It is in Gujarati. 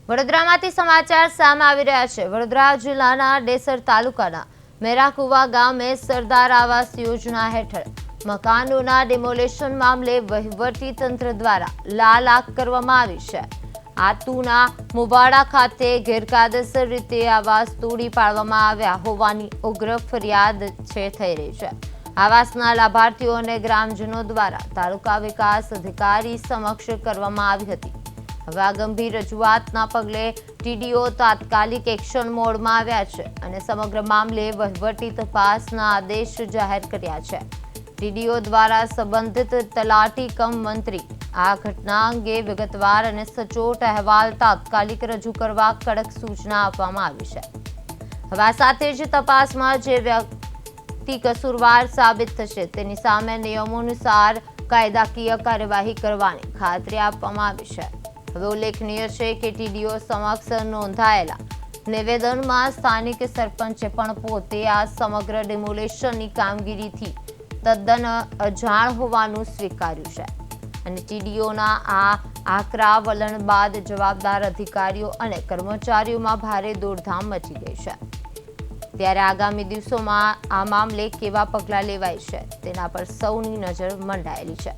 વડોદરામાંથી સમાચાર સામે આવી રહ્યા છે। વડોદરા જિલ્લાના ડેસર તાલુકાના મેરાકુવા ગામે સરદાર આવાસ યોજના હેઠળ મકાનોના ડિમોલેશન મામલે વહીવટી તંત્ર દ્વારા લાલ આંખ કરવામાં આવી છે। આતુના મુવાડા ખાતે ગેરકાયદેસર રીતે આવાસ તોડી પાડવામાં આવ્યા હોવાની ઉગ્ર ફરિયાદ થઈ રહી છે। આવાસના લાભાર્થીઓ અને ગ્રામજનો દ્વારા તાલુકા વિકાસ અધિકારી સમક્ષ કરવામાં આવી હતી। હવે આ ગંભીર રજૂઆતના પગલે ટીડીઓ તાત્કાલિક એક્શન મોડમાં આવ્યા છે અને સમગ્ર મામલે વહીવટી તપાસના આદેશ જાહેર કર્યા છે। ટીડીઓ દ્વારા સંબંધિત તલાટી કમ મંત્રી આ ઘટના અંગે વિગતવાર અને સચોટ અહેવાલ તાત્કાલિક રજૂ કરવા કડક સૂચના આપવામાં આવી છે। હવે આ સાથે જ તપાસમાં જે વ્યક્તિ કસૂરવાર સાબિત થશે તેની સામે નિયમોનુસાર કાયદાકીય કાર્યવાહી કરવાની ખાતરી આપવામાં આવી છે। હવે ઉલ્લેખનીય છે કે ટીડીઓ સમક્ષ નોંધાયેલા નિવેદનમાં સ્થાનિક સરપંચે પણ પોતે આ સમગ્ર ડિમોલેશનની કામગીરીથી તદ્દન અજાણ હોવાનું સ્વીકાર્યું છે અને ટીડીઓના આ આકરા વલણ બાદ જવાબદાર અધિકારીઓ અને કર્મચારીઓમાં ભારે દોડધામ મચી ગઈ છે। ત્યારે આગામી દિવસોમાં આ મામલે કેવા પગલાં લેવાય છે તેના પર સૌની નજર મંડાયેલી છે।